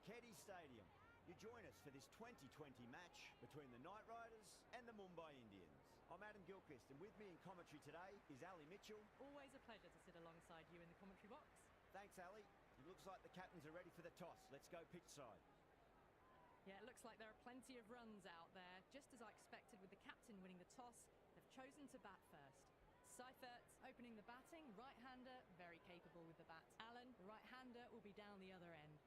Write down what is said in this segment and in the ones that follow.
Wankhede Stadium. You join us for this 2020 match between the Knight Riders and the Mumbai Indians. I'm Adam Gilchrist, and with me in commentary today is Ali Mitchell. Always a pleasure to sit alongside you in the commentary box. Thanks, Ali. It looks like the captains are ready for the toss. Let's go pitch side. Yeah, it looks like there are plenty of runs out there. Just as I expected with the captain winning the toss, they've chosen to bat first. Seifert opening the batting, right-hander, very capable with the bat. Allen, the right-hander, will be down the other end.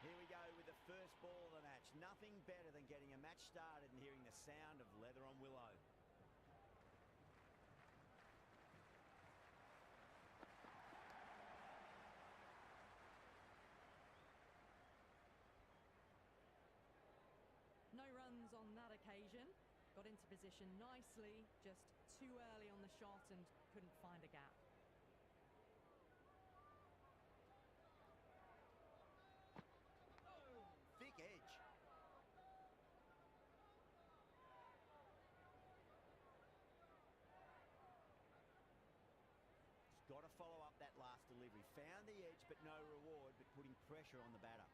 Here we go with the first ball of the match. Nothing better than getting a match started and hearing the sound of leather on willow. No runs on that occasion. Got into position nicely, just too early on the shot and couldn't find a gap. Thick edge. He's got to follow up that last delivery. Found the edge, but no reward, but putting pressure on the batter.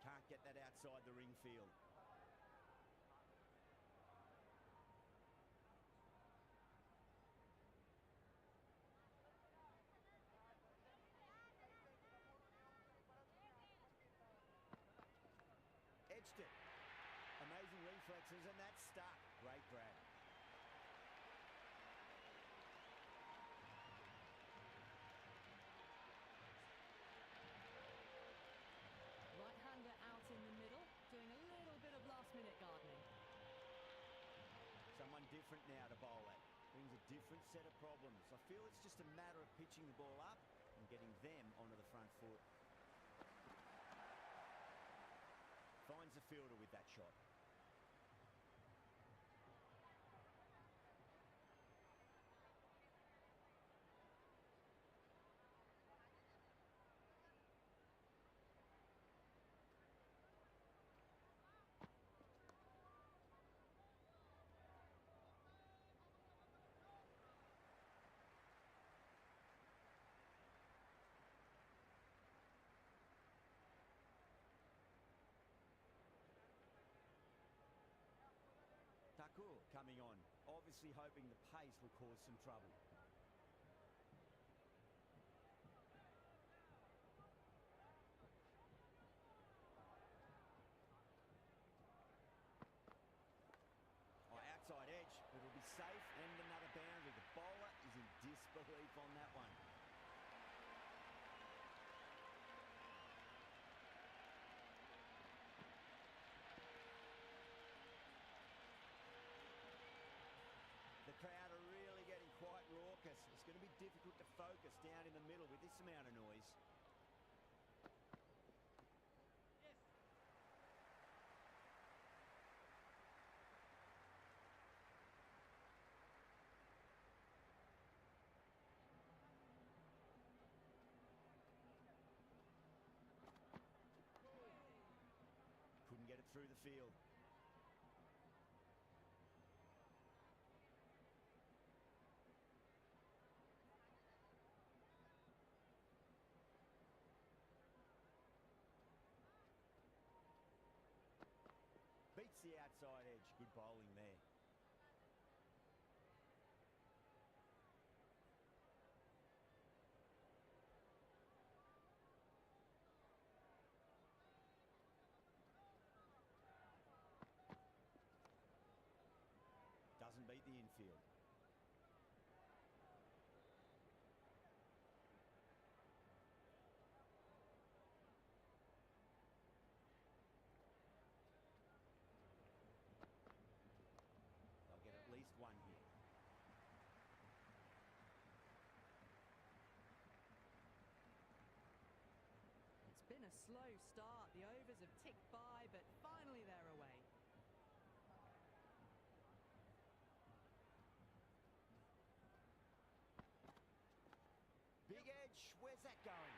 Can't get that outside the ring field. Edged it. Amazing reflexes, and that's stuck. Great grab. Right-hander out in the middle, doing a little bit of last-minute gardening. Someone different now to bowl at. Brings a different set of problems. I feel it's just a matter of pitching the ball up and getting them onto the front foot. Finds the fielder with that shot. coming on, obviously hoping the pace will cause some trouble. Outside edge, but it'll be safe and another boundary. The bowler is in disbelief on that one. The crowd are really getting quite raucous. It's going to be difficult to focus down in the middle with this amount of noise. Couldn't get it through the field. Beats the outside edge. Good bowling there. Doesn't beat the infield. They'll get at least one hit. It's been a slow start. The overs have ticked by, but finally they're away. Big edge, where's that going?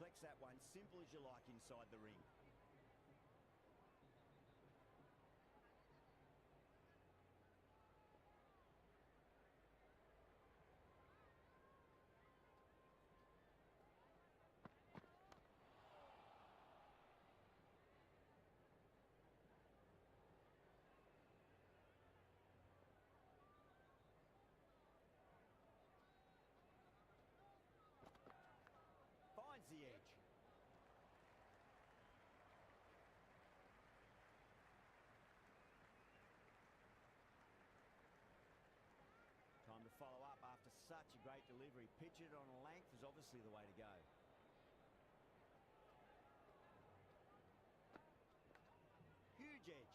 Flex that one, simple as you like inside the ring. Finds the edge. Time to follow up after such a great delivery. Pitch it on a length is obviously the way to go. Huge edge.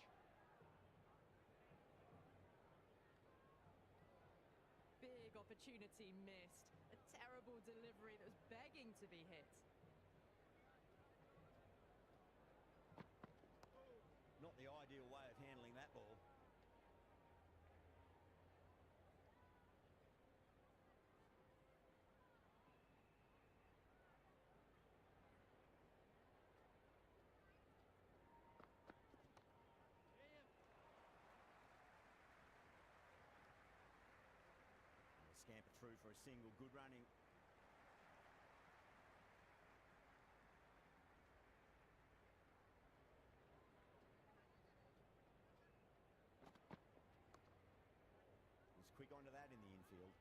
Big opportunity missed. A terrible delivery that was begging to be hit. Not the ideal way of handling that ball. Scamper through for a single. Good running. Was quick onto that in the infield.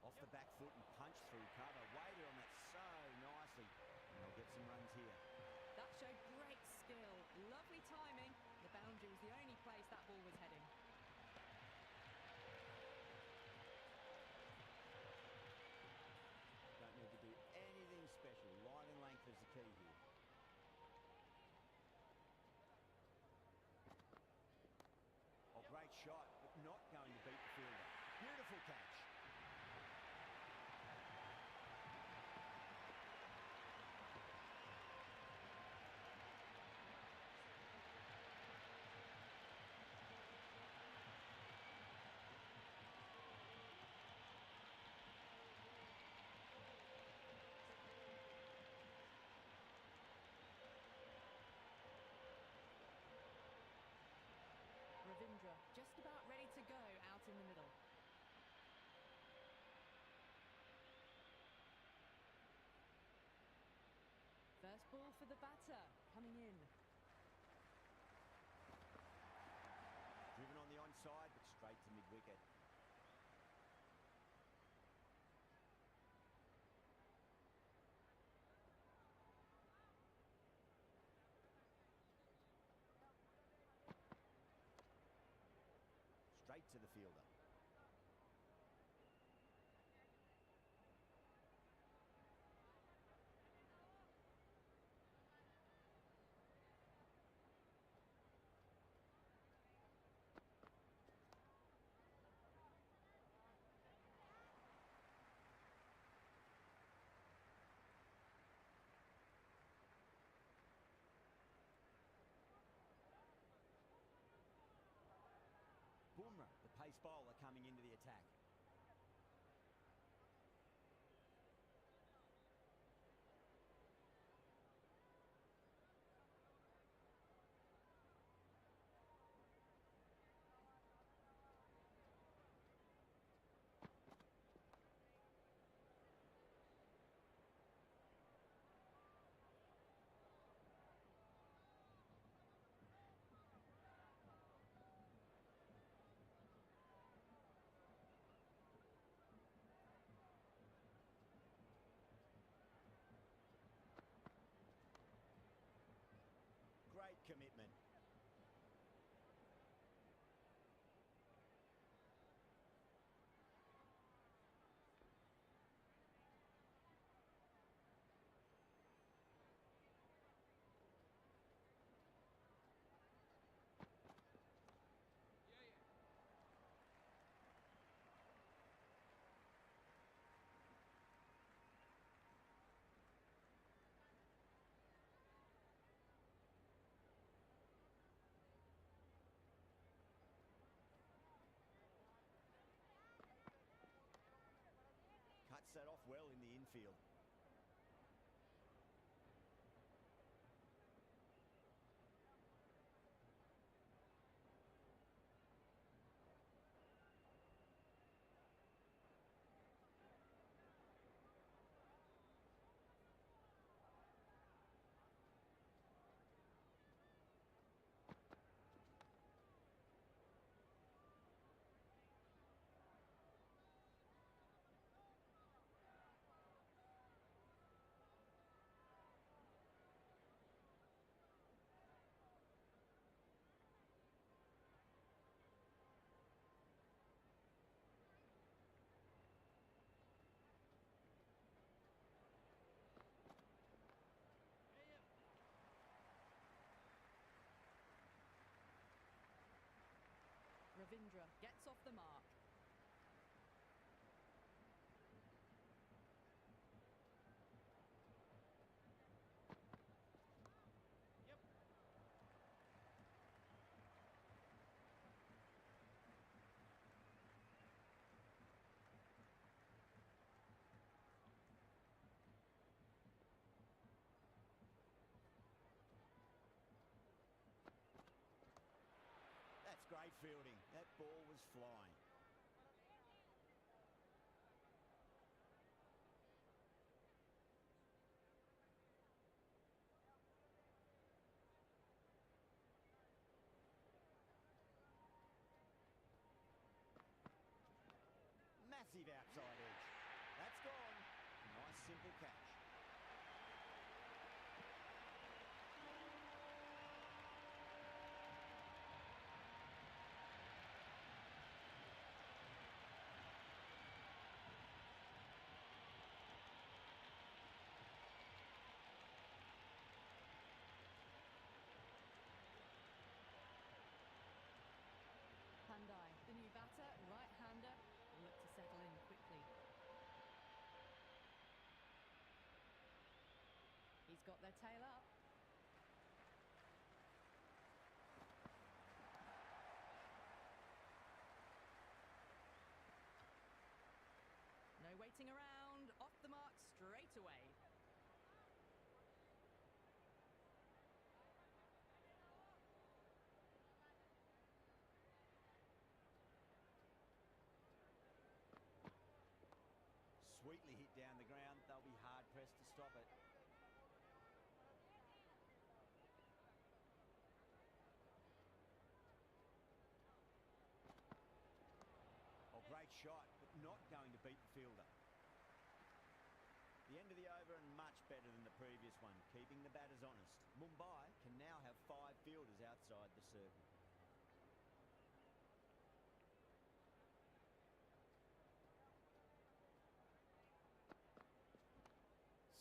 Off the back foot and punch through cover. Waited on that so nicely. And they'll get some runs here. That showed great skill. Lovely timing. The boundary was the only place that ball was heading. Don't need to do anything special. Line and length is the key here. for the batter, coming in. Driven on the onside, but straight to mid-wicket. Straight to the fielder. The pace bowler coming into the attack. Great commitment. Cuts that off well in the infield. Ravindra gets off the mark. Yep. That's great fielding. That ball was flying. Massive outside edge. That's gone. Nice simple catch. Pandai, the new batter, right-hander, will look to settle in quickly. He's got their tail up. No waiting around, off the mark straight away. Sweetly hit down the ground. They'll be hard-pressed to stop it. better than the previous one, keeping the batters honest. Mumbai can now have 5 fielders outside the circle.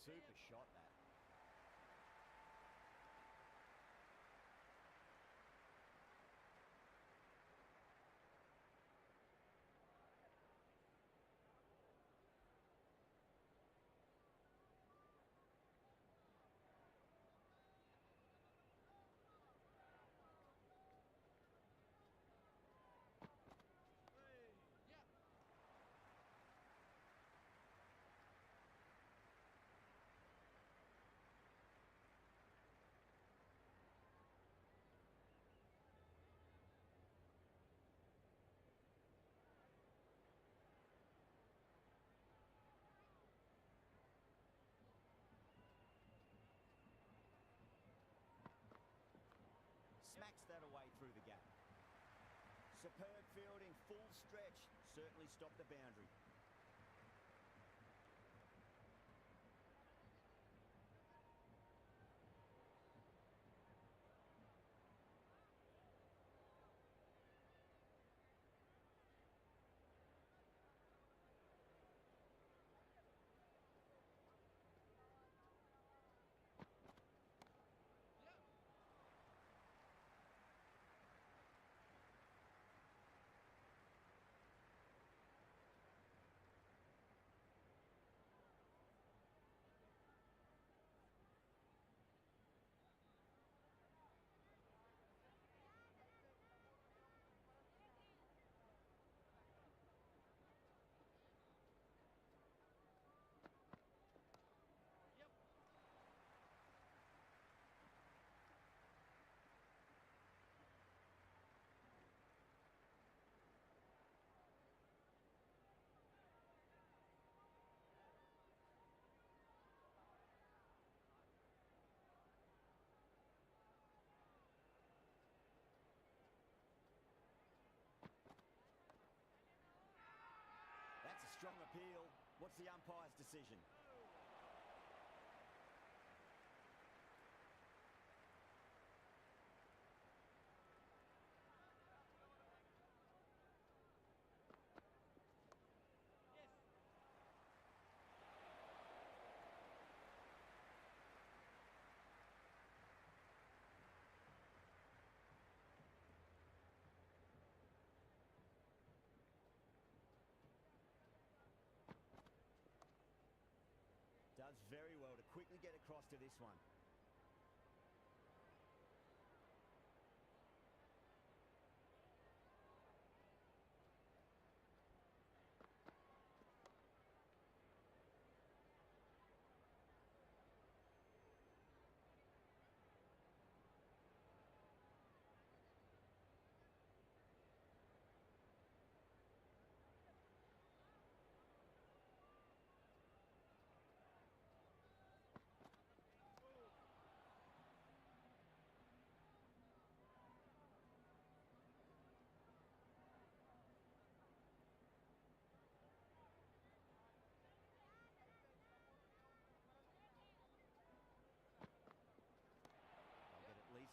Super shot, that. Smacks that away through the gap. Superb fielding, full stretch, certainly stopped the boundary. Strong appeal. What's the umpire's decision? Does very well to quickly get across to this one.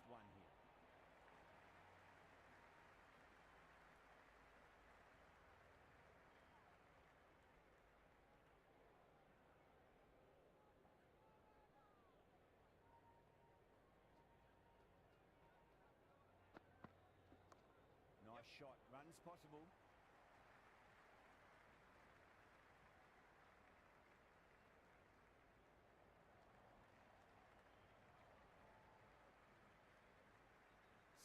One here. Nice shot. Runs possible.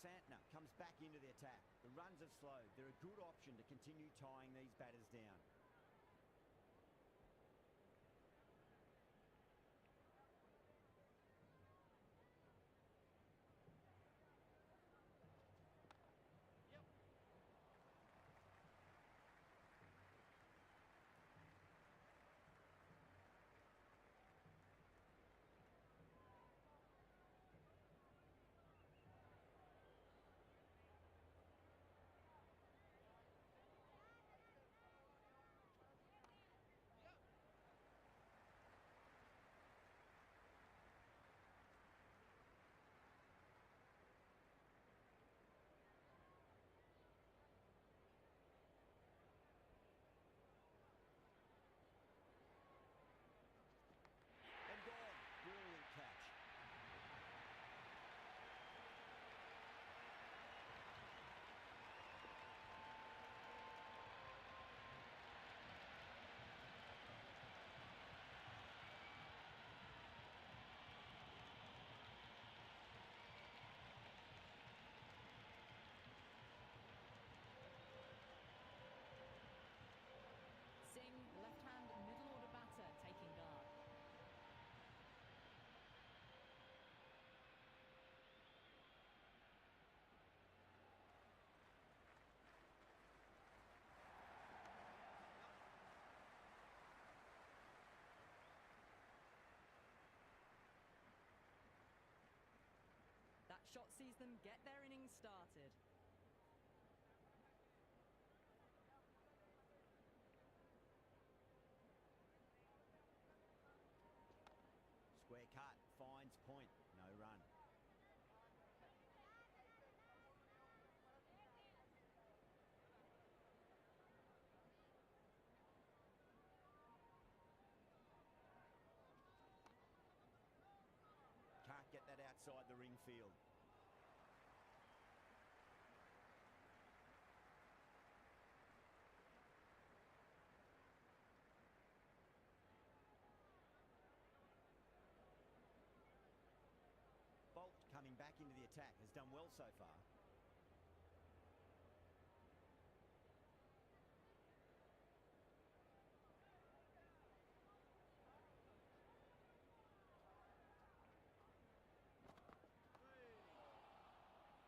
Santner comes back into the attack. The runs have slowed. They're a good option to continue tying these batters down. shot sees them get their innings started. Square cut, finds point, no run. Can't get that outside the ring field. Bolt coming back into the attack has done well so far.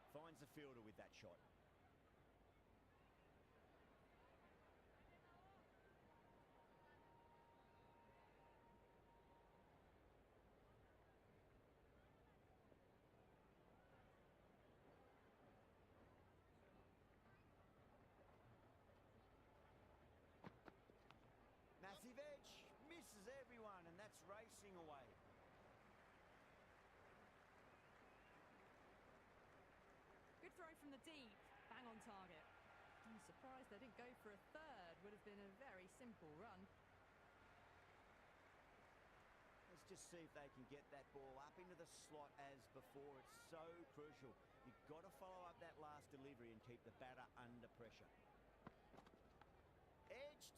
Finds the fielder with that shot. Massive edge, misses everyone, and that's racing away. Good throw from the deep, bang on target. I'm surprised they didn't go for a third, would have been a very simple run. Let's just see if they can get that ball up into the slot as before. It's so crucial. You've got to follow up that last delivery and keep the batter under pressure. Edged.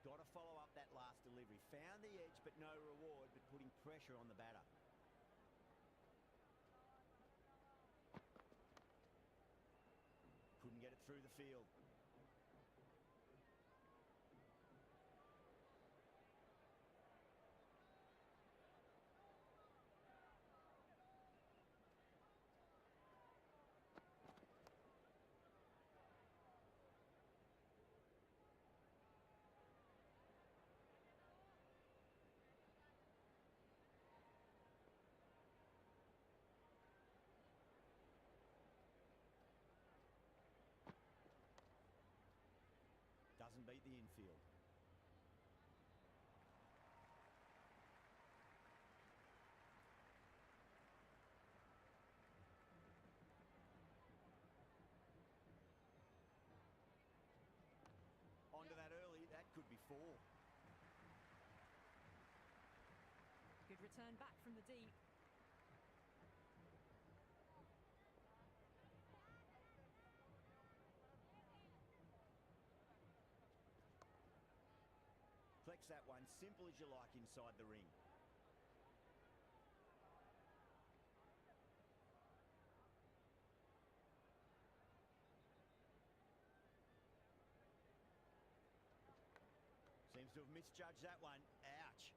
Got to follow up that last delivery. Found the edge, but no reward, but putting pressure on the batter. Couldn't get it through the field. Doesn't beat the infield. Onto that early, that could be four. Good return back from the deep. Flex that one, simple as you like inside the ring. Seems to have misjudged that one. Ouch.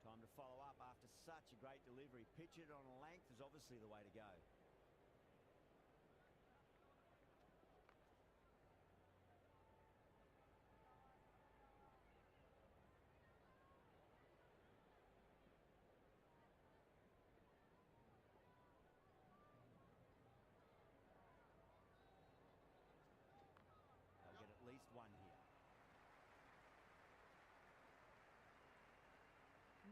Time to follow up after such a great delivery. Pitch it on a length is obviously the way to go. They'll get at least one here.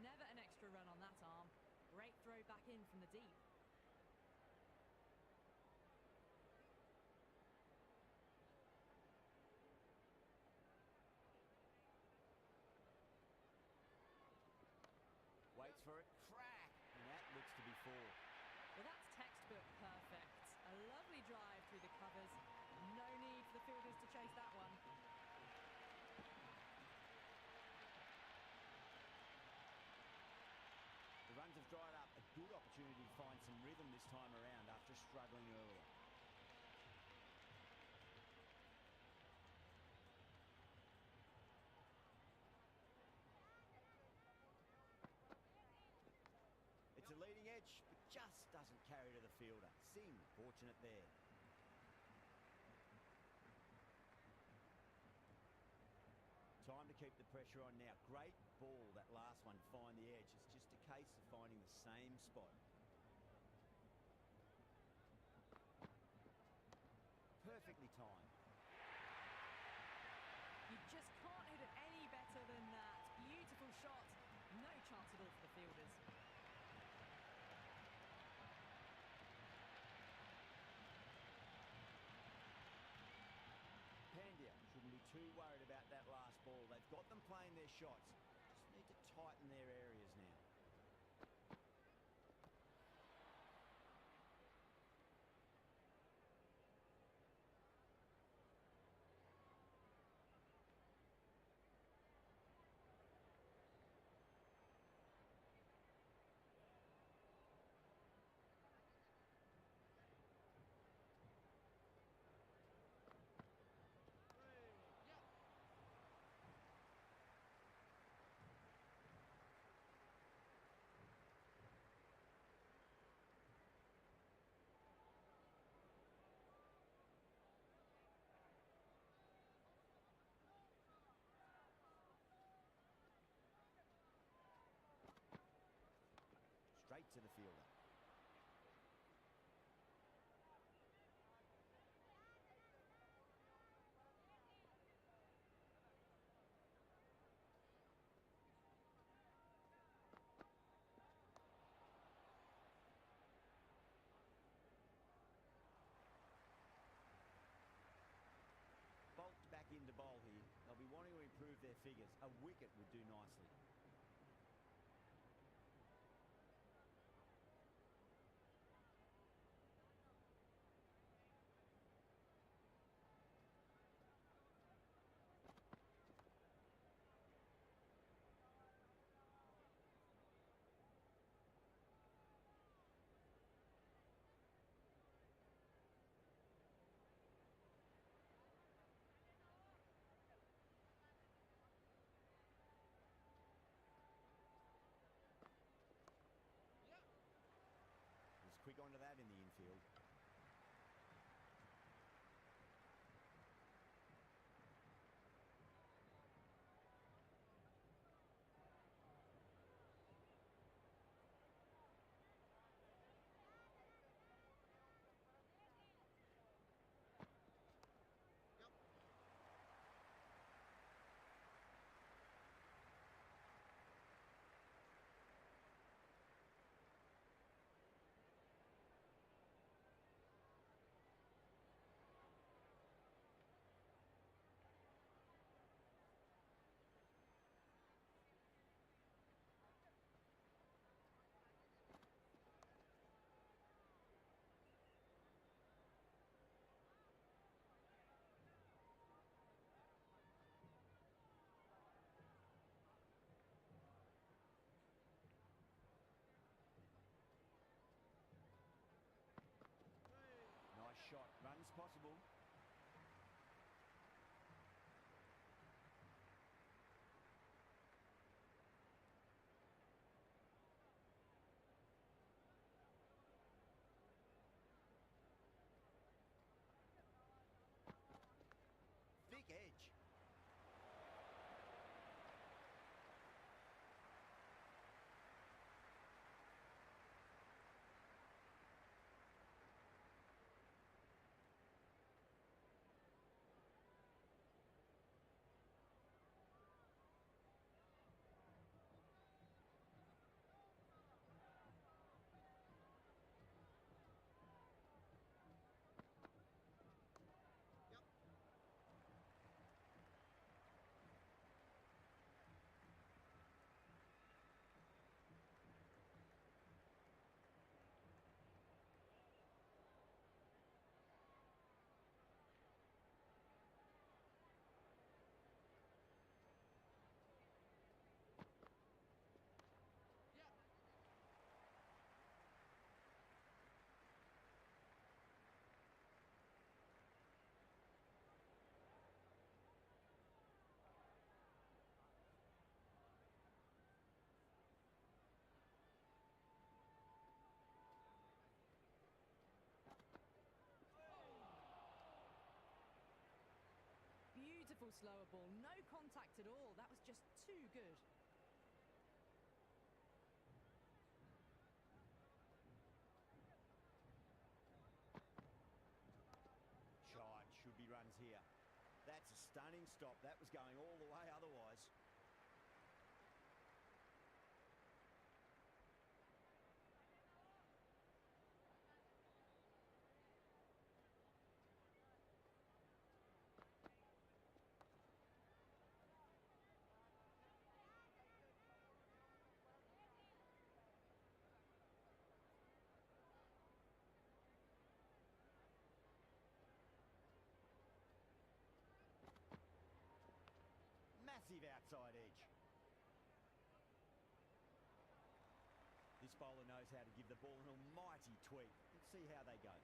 Never an extra run on that arm. Great throw back in from the deep. Waits for it, crack, and that looks to be four. Well, that's textbook perfect. A lovely drive through the covers. No need for the fielders to chase that one. The runs have dried up. A good opportunity to find some rhythm this time around after struggling earlier. It's a leading edge, but just doesn't carry to the fielder. Singh, fortunate there. keep the pressure on now. Great ball, that last one, to find the edge. It's just a case of finding the same spot. Perfectly timed. You just can't hit it any better than that. Beautiful shot. No chance at all for the fielders. Pandya shouldn't be too worried about that last ball. They've got them playing their shots. Just need to tighten their areas now. Straight to the fielder. Bolt back into bowl here. They'll be wanting to improve their figures. A wicket would do nicely. Quick onto that in the infield. Shot. Runs possible. Thick edge. slower ball. No contact at all. That was just too good. Should be runs here. That's a stunning stop. That was going all the way otherwise. Massive outside edge. This bowler knows how to give the ball an almighty tweak. Let's see how they go.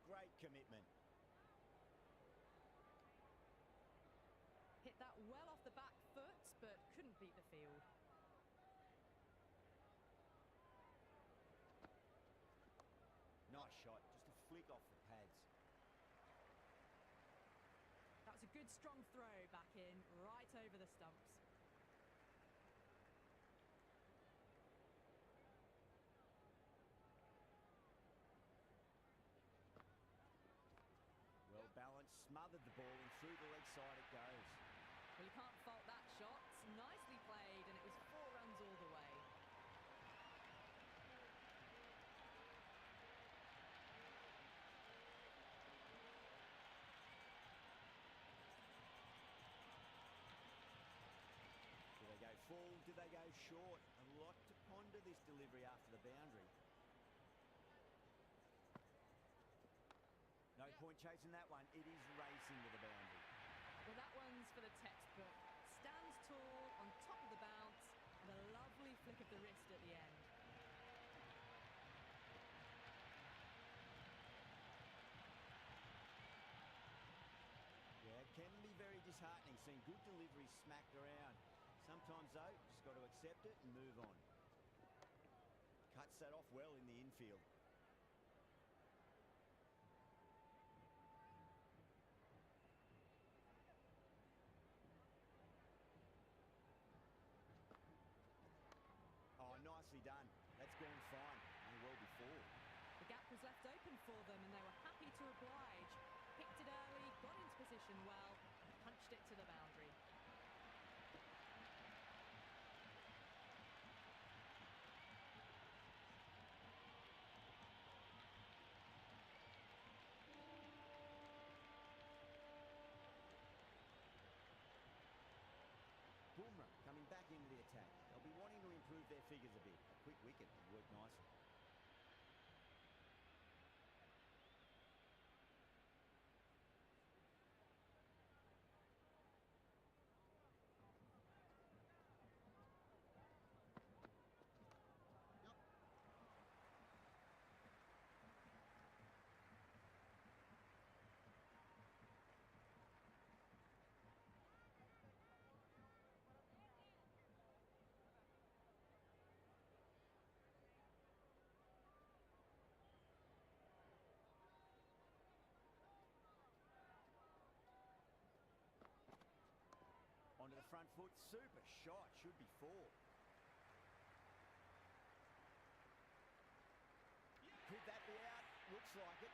Great commitment. Hit that well off the back foot, but couldn't beat the field. Nice shot, just a flick off the pads. That was a good strong throw back in, right over the stumps. Well balanced, smothered the ball and through the leg side it goes. Well, you can't fault that shot. Nicely played, and it was 4 runs all the way. Full, did they go short? A lot to ponder this delivery after the boundary. No point chasing that one. It is racing to the boundary. Well, that one's for the textbook. Stands tall, on top of the bounce, and a lovely flick of the wrist at the end. Yeah, it can be very disheartening seeing good deliveries smacked around. Sometimes, though, just got to accept it and move on. Cuts that off well in the infield. Oh, nicely done. That's gone fine. And well before. The gap was left open for them, and they were happy to oblige. Picked it early, got into position well, and punched it to the boundary. Coming back into the attack. They'll be wanting to improve their figures a bit. A quick wicket would work nicely. Onto the front foot, super shot, should be 4. Could that be out? Looks like it.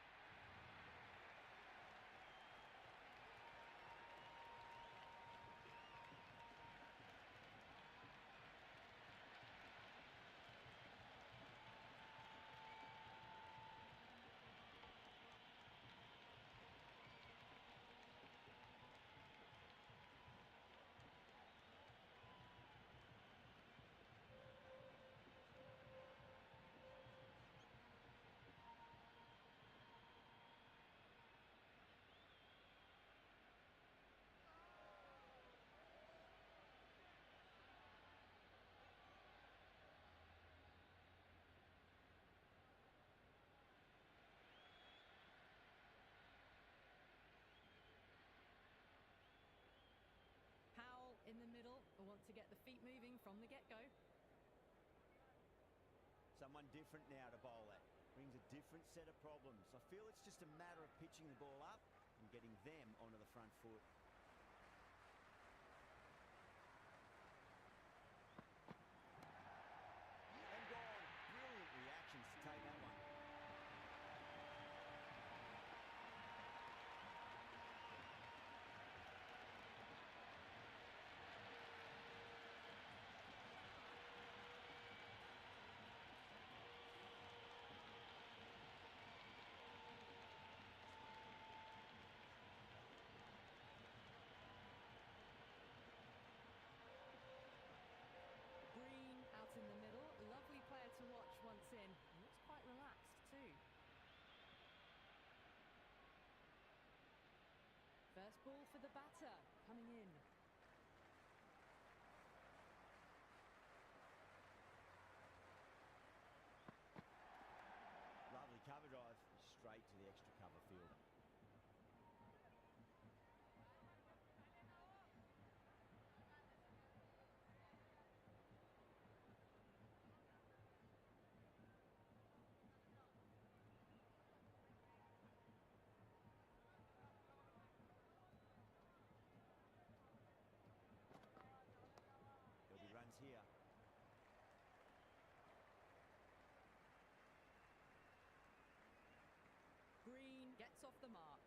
In the middle, will want to get the feet moving from the get-go. Someone different now to bowl at. Brings a different set of problems. I feel it's just a matter of pitching the ball up and getting them onto the front foot. And gone. Brilliant reactions to take that one. Green out in the middle. Lovely player to watch once in. He looks quite relaxed too. First ball for the batter, coming in. Lovely cover drive. Straight to the extra cover field. There'll be runs here. Green gets off the mark.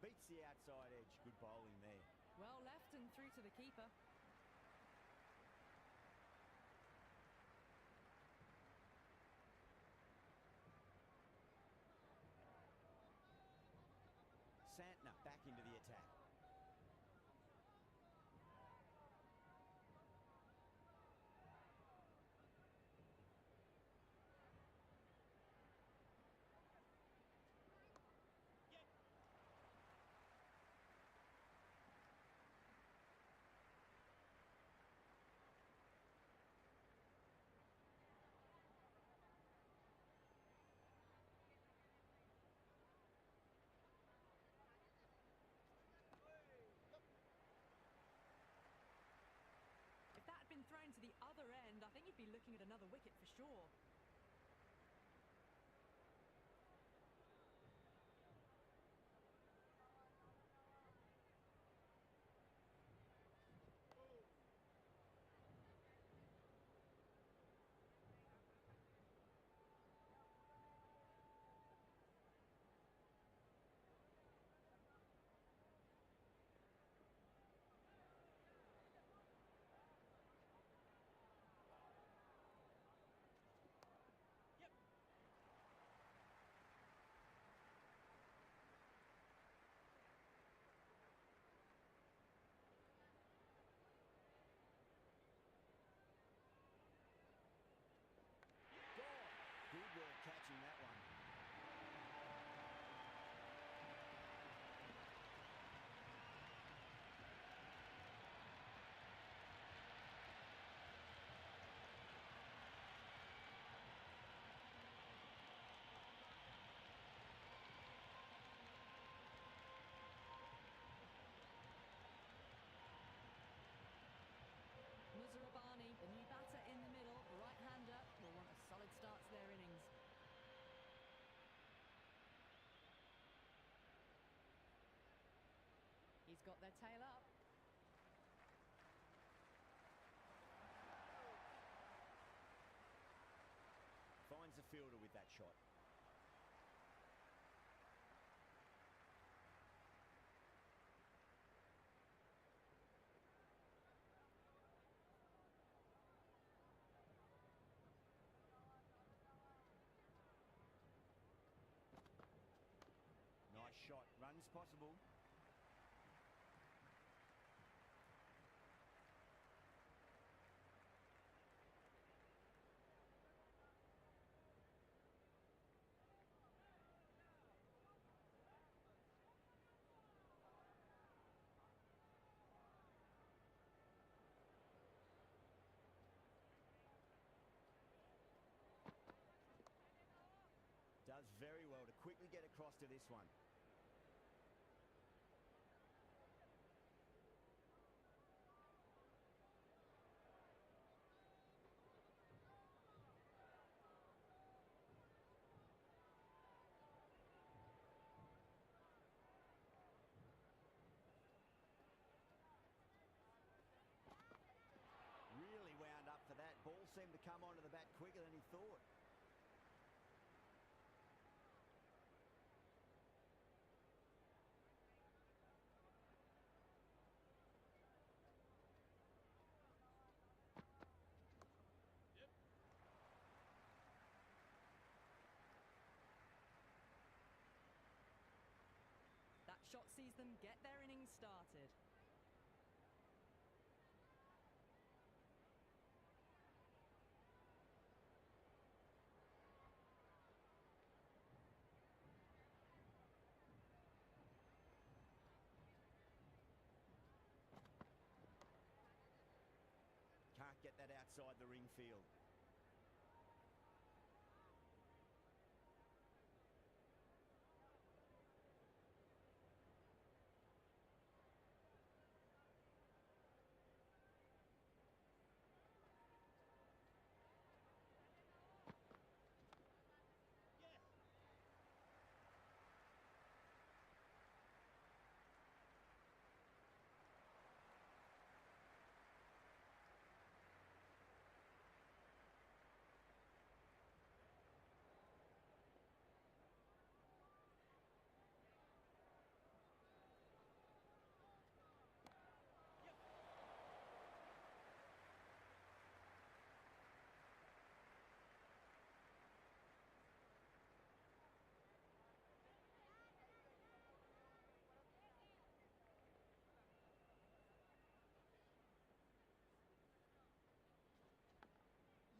Beats the outside edge. Good bowling there. Well left and through to the keeper. Santner back into the attack. If that had been thrown to the other end, I think you'd be looking at another wicket for sure. Good work catching that one. Muzarabani, the new batter in the middle, right-hander, will want a solid start to their innings. He's got their tail up. Finds the fielder with that shot. Nice shot. Runs possible. very well to quickly get across to this one. Really wound up for that. Ball seemed to come onto the bat quicker than he thought. That shot sees them get their innings started. Can't get that outside the ring field.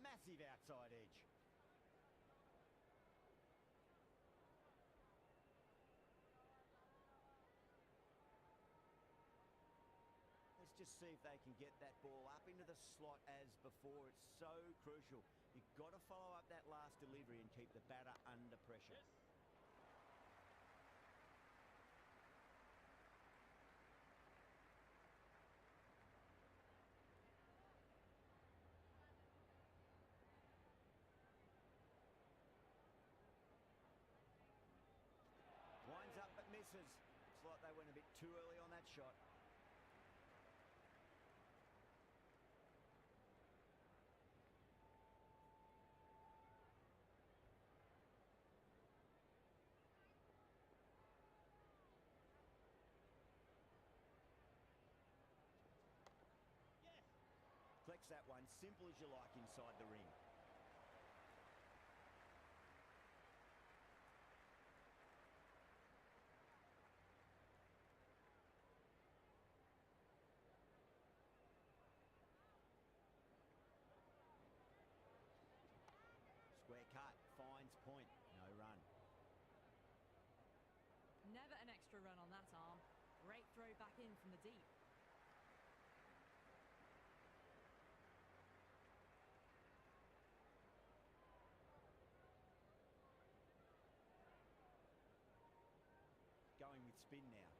Massive outside edge. Let's just see if they can get that ball up into the slot as before. It's so crucial. You've got to follow up that last delivery and keep the batter under pressure. Yes. Winds up but misses. Looks like they went a bit too early on that shot. Yes. Flex that one, simple as you like inside the ring. Square cut, finds point, no run. Never an extra run on that arm. Great throw back in from the deep. Going with spin now.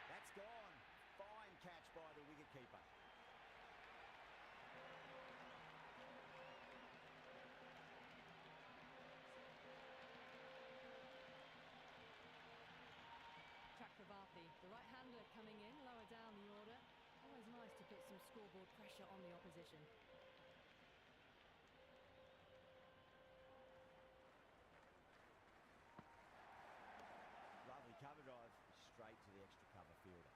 That's gone. Fine catch by the wicketkeeper. Chakravarthy, the right-hander coming in lower down the order. Always nice to put some scoreboard pressure on the opposition. Lovely cover drive, straight to the extra cover fielder.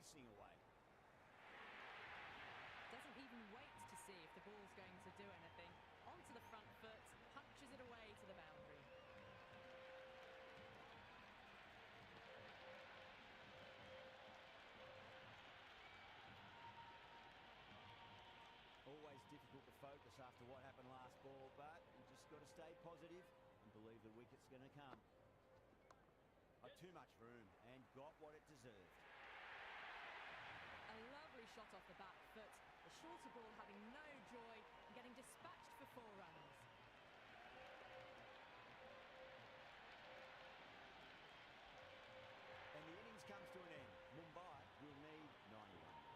racing away. Doesn't even wait to see if the ball's going to do anything. Onto the front foot, punches it away to the boundary. Always difficult to focus after what happened last ball, but you just got to stay positive and believe the wicket's going to come. Too much room and got what it deserved. A lovely shot off the back foot. The shorter ball having no joy and getting dispatched for 4 runs. And the innings comes to an end. Mumbai will need 91 runs.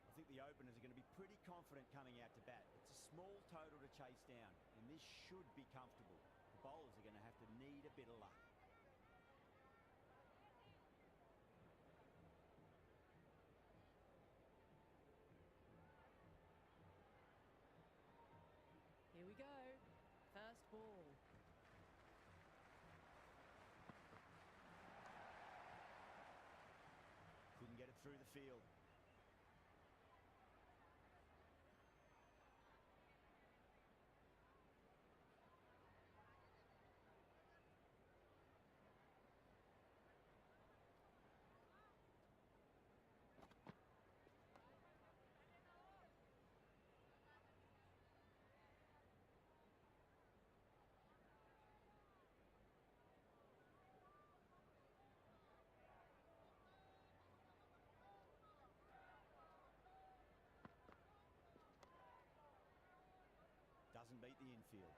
I think the openers are going to be pretty confident coming out to bat. It's a small total to chase down, and this should be comfortable. The bowlers are going to have to need a bit of luck. Here we go. First ball. Couldn't get it through the field. Doesn't beat the infield.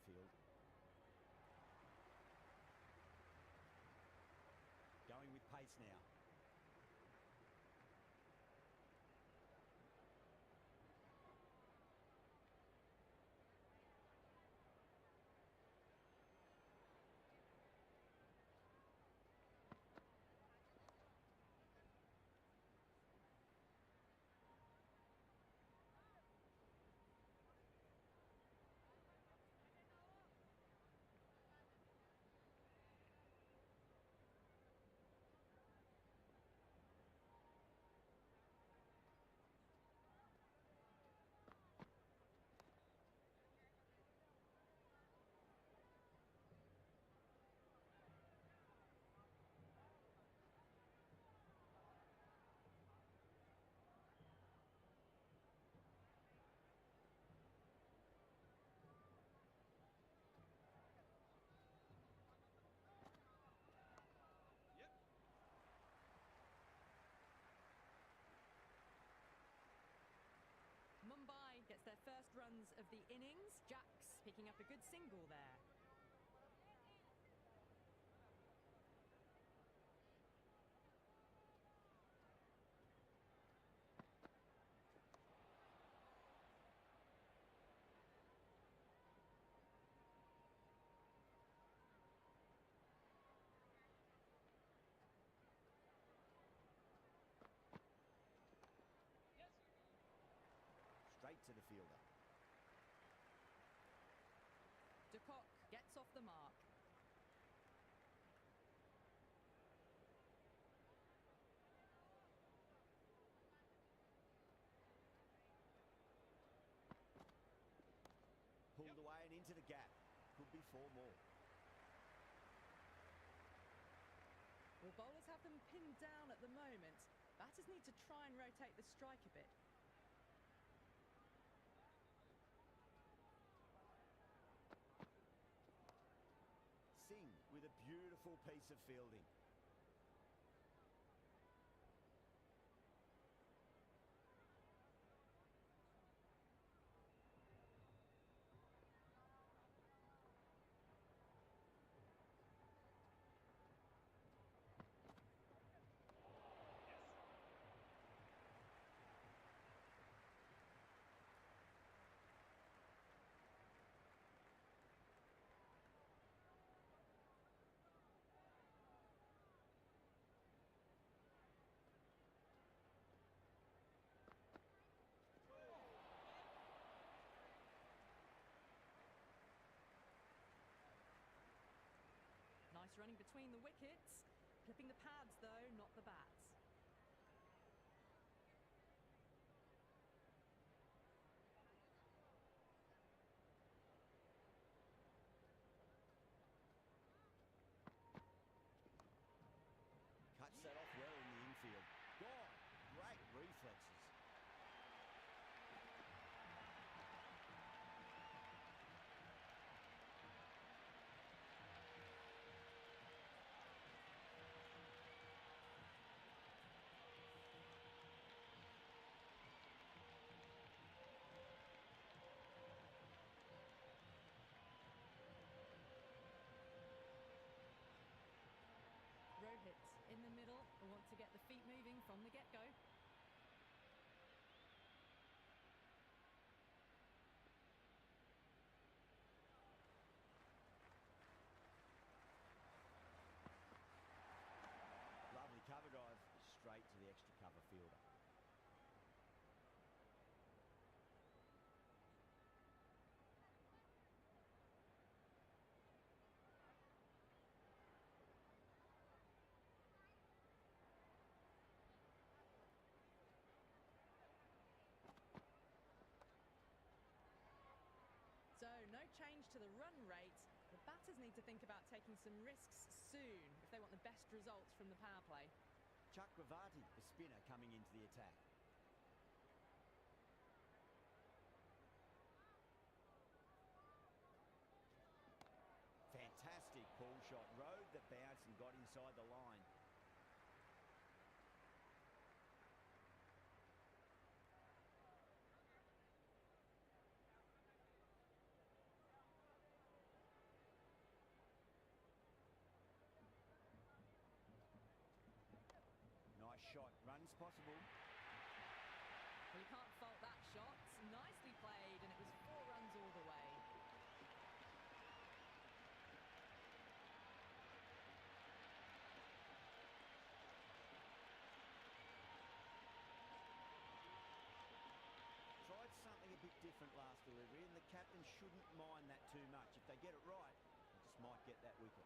infield. Going with pace now. Mumbai gets their first runs of the innings. Jacks picking up a good single there. Straight to the fielder. De Kock gets off the mark. Pulled away and into the gap. Could be 4 more. Well, bowlers have them pinned down at the moment. Batters need to try and rotate the strike a bit. Singh with a beautiful piece of fielding. Nice running between the wickets. Clipping the pads though, not the bats. Cuts that off well in the infield. Gone. Great reflexes. Rohit in the middle will want to get the feet moving from the get-go. Lovely cover drive straight to the extra cover fielder. So no change to the run rate. The batters need to think about taking some risks soon if they want the best results from the power play. Chakravarti, the spinner, coming into the attack. Fantastic pull shot. Rode the bounce and got inside the line. possible. Well, you can't fault that shot. Nicely played, and it was 4 runs all the way. Tried something a bit different last delivery, and the captain shouldn't mind that too much. If they get it right, they just might get that wicket.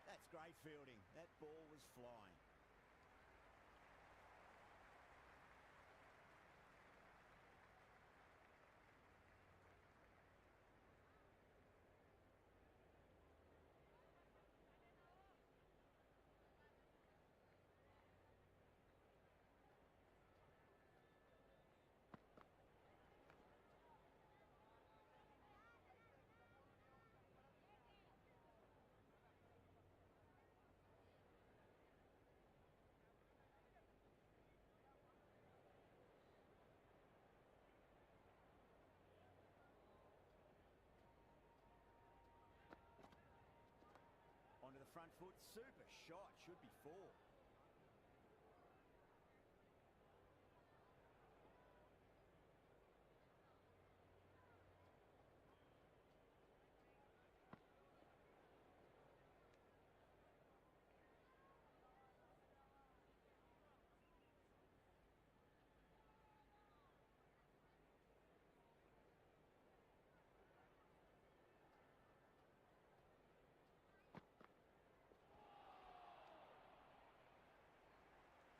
That's great fielding. That ball was flying. Onto the front foot. Super shot. Should be 4.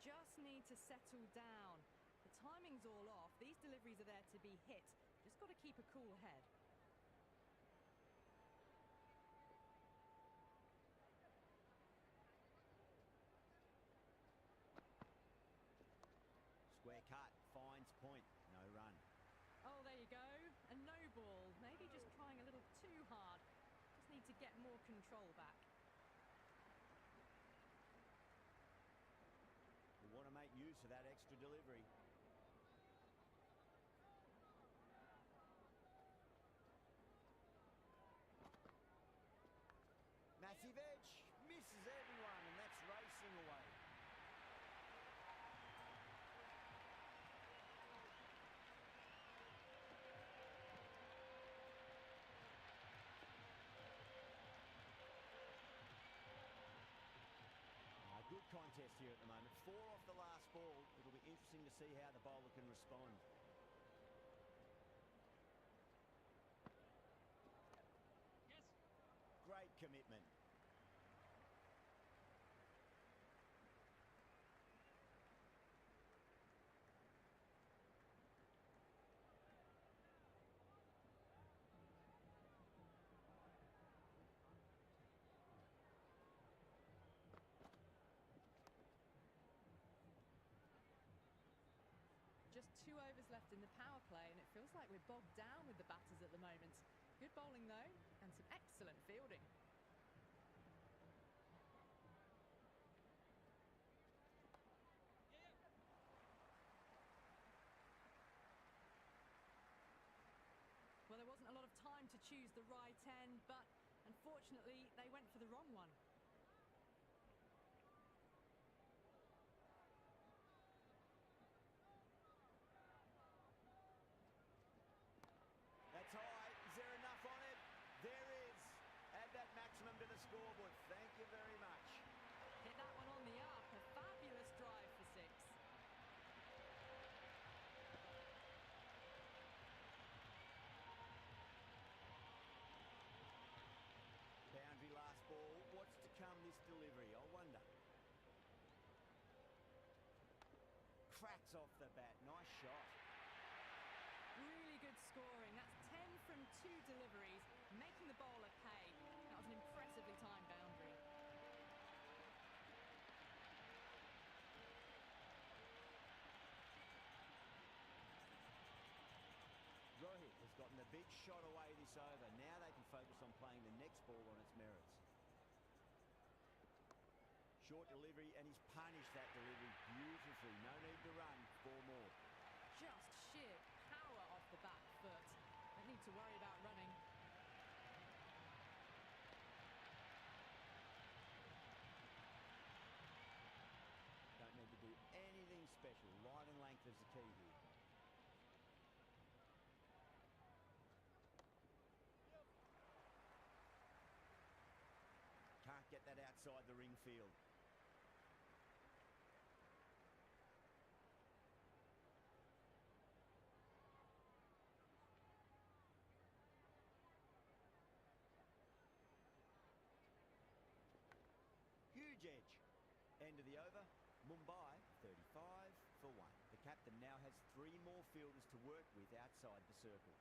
Just need to settle down. The timing's all off. These deliveries are there to be hit. Just got to keep a cool head. Square cut. Finds point. No run. Oh, there you go. A no ball. Maybe just trying a little too hard. Just need to get more control back. We want to make use of that extra delivery. Massive edge. Misses everyone, and that's racing away. Good contest here at the moment. 4 off the last ball. It'll be interesting to see how the bowler can respond. Yes. Great commitment. Just 2 overs left in the power play, and it feels like we're bogged down with the batters at the moment. Good bowling, though, and some excellent fielding. Yeah. Well, there wasn't a lot of time to choose the right end, but unfortunately, they went for the wrong one. That's high. Is there enough on it? There is. Add that maximum to the scoreboard. Thank you very much. Hit that one on the up. A fabulous drive for 6. Boundary last cracks off the bat. Nice shot. Really good scoring. That's 10 from 2 deliveries, making the bowler pay. That was an impressively timed boundary. Rohit has gotten the big shot away this over. Now they can focus on playing the next ball on its merits. Short delivery, and he's punished that delivery beautifully. No need to run. 4 more. Just sheer power off the back foot. Don't need to worry about running. Don't need to do anything special. Line and length is the key here. Can't get that outside the ring field. Huge edge. End of the over. Mumbai 35 for 1. The captain now has 3 more fielders to work with outside the circle.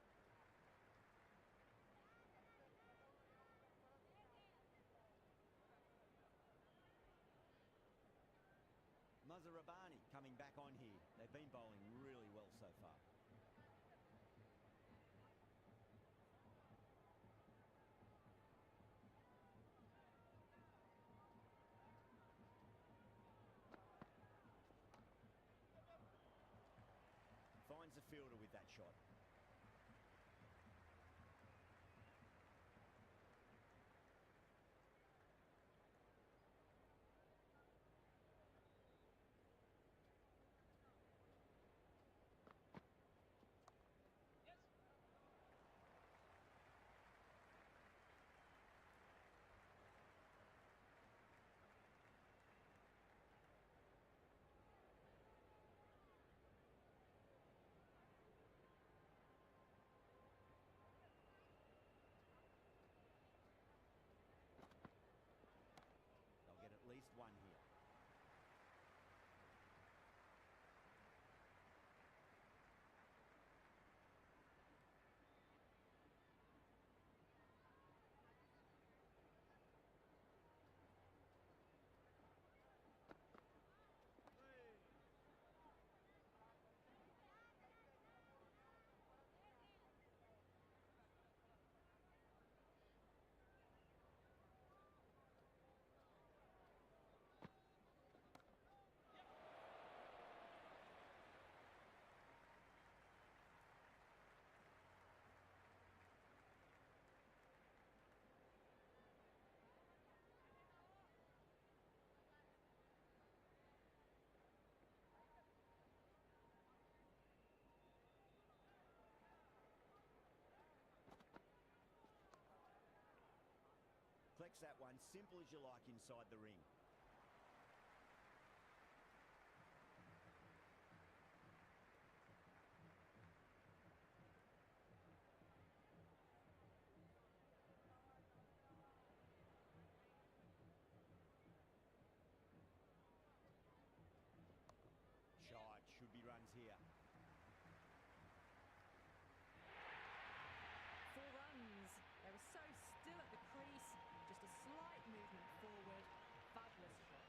Rabani coming back on here. They've been bowling really well so far. Finds the fielder with that shot. At least 1 here. Collects that one, simple as you like inside the ring. Shot, should be runs here. 4 runs. They were so still at the crease. Just a slight movement forward. Fabulous shot.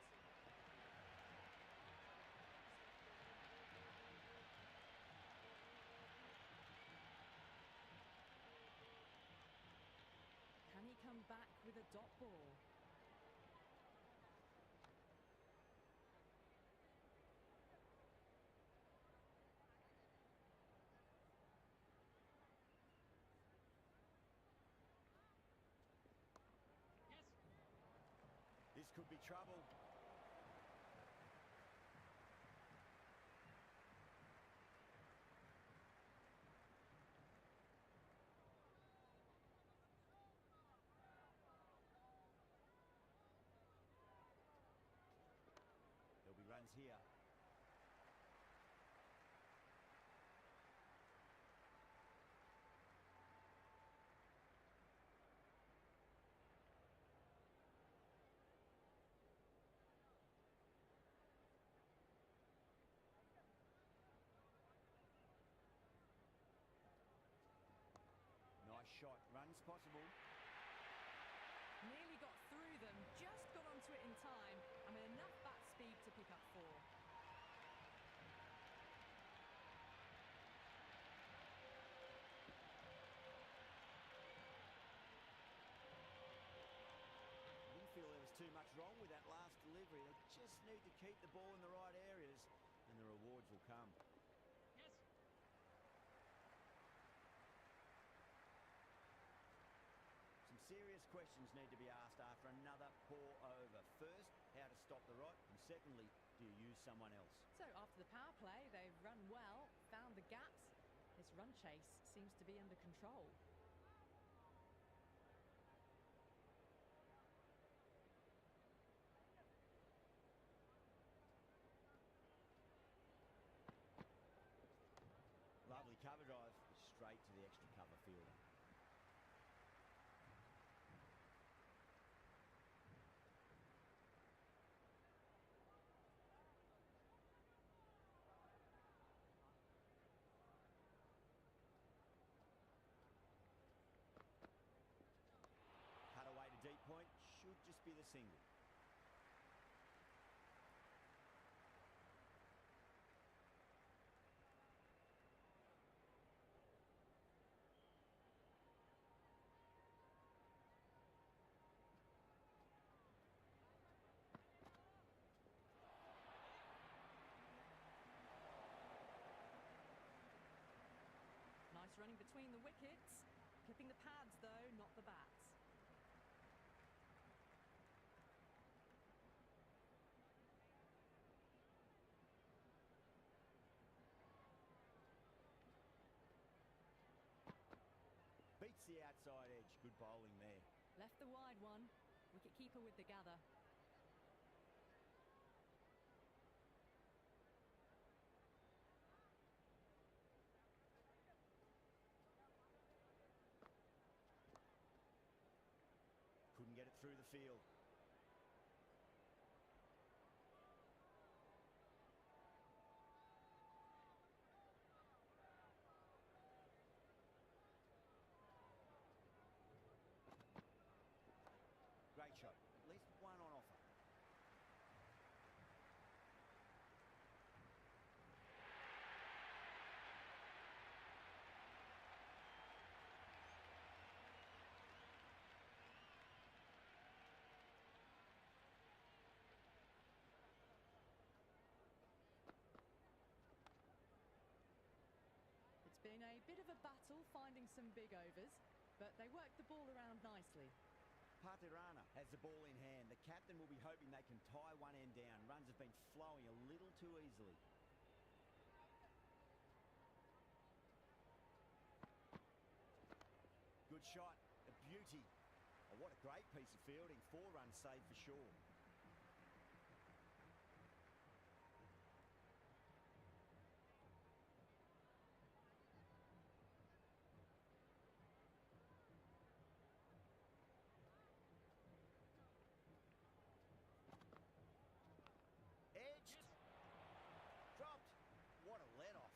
Can he come back with a dot ball? This could be trouble. There'll be runs here. possible. Nearly got through them, just got onto it in time, and with enough bat speed to pick up 4. Didn't feel there was too much wrong with that last delivery. They just need to keep the ball in the right areas, and the rewards will come. Yes. Some serious questions need to be asked after another poor over. First, how to stop the rot, and secondly, do you use someone else? So after the power play, they've run well, found the gaps. This run chase seems to be under control. Lovely cover drive, straight to the extra cover fielder. Cut away to deep point, should just be the single. Nice running between the wickets. Clipping the pads though, not the bats. Beats the outside edge, good bowling there. Left the wide one. Wicket keeper with the gather. Couldn't get it through the field. Great shot. At least one on offer. It's been a bit of a battle finding some big overs, but they worked the ball around nicely. Patirana has the ball in hand. The captain will be hoping they can tie one end down. Runs have been flowing a little too easily. Good shot, a beauty. Oh, what a great piece of fielding. 4 runs saved for sure. Edged. Dropped. What a let-off.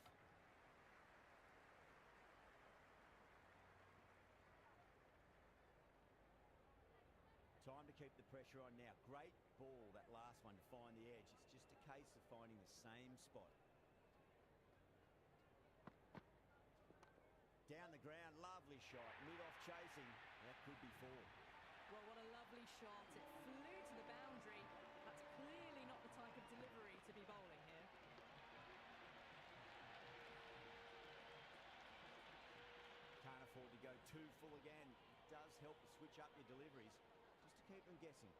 Time to keep the pressure on now. Great ball, that last one, to find the edge. It's just a case of finding the same spot. Down the ground, lovely shot. Mid-off chasing. That could be 4. Well, what a lovely shot. It flew to the boundary. That's clearly not the type of delivery to be bowling here. Can't afford to go too full again. It does help to switch up your deliveries, just to keep them guessing.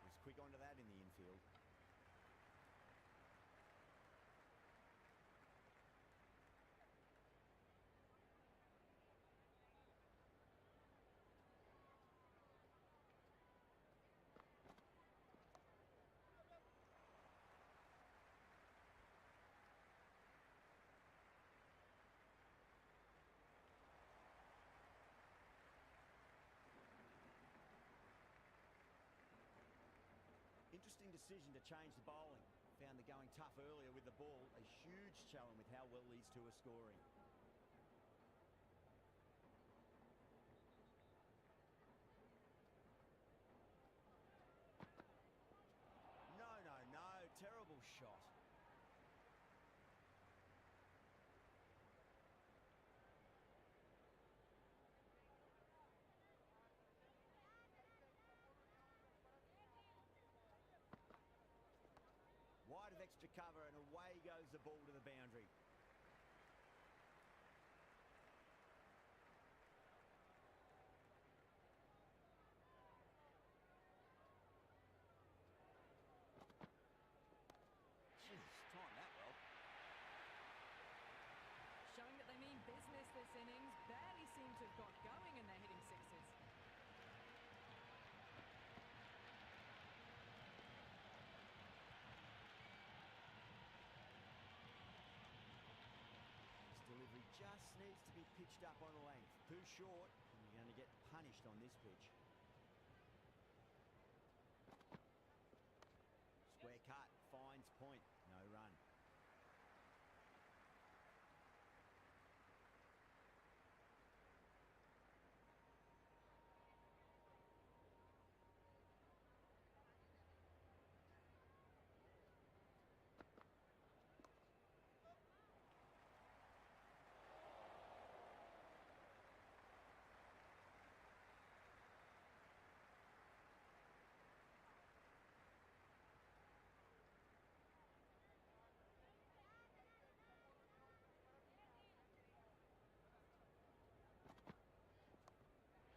Was quick onto that in the infield. Interesting decision to change the bowling. Found the going tough earlier with the ball. A huge challenge with how well these two are scoring. No, no, no. Terrible shot. Wide of extra cover, and away goes the ball to the boundary. Jeez, timed that well. Showing that they mean business this innings. Barely seem to have got going, and they're hitting sixes. Delivery just needs to be pitched up on length. Too short, and you're going to get punished on this pitch. Square cut, finds point, no run.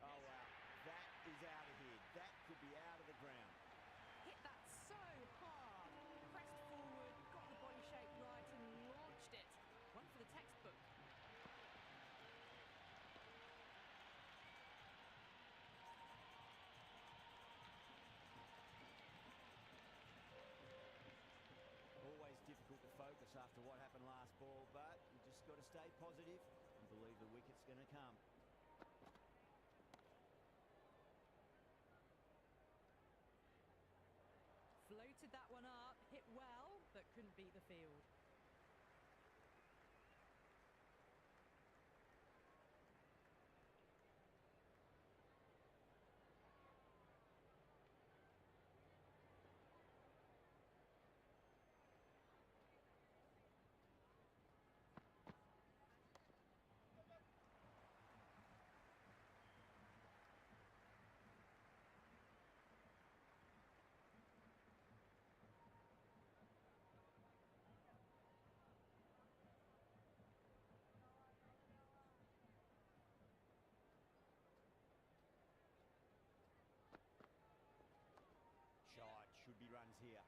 Oh, wow. That is out of here. That could be out of the ground. Hit that so hard. Pressed forward, got the body shape right, and launched it. One for the textbook. Always difficult to focus after what happened last ball, but you just got to stay positive and believe the wicket's going to come. Floated that one up, hit well, but couldn't beat the field. Shot, should be runs here.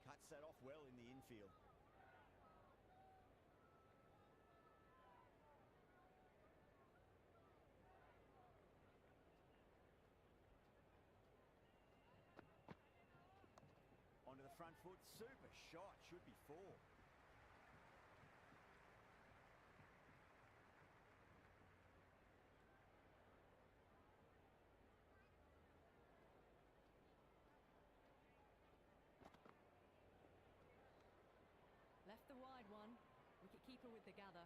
Cuts that off well in the infield. Onto the front foot, super shot, should be four. Left the wide one. Wicket keeper with the gather.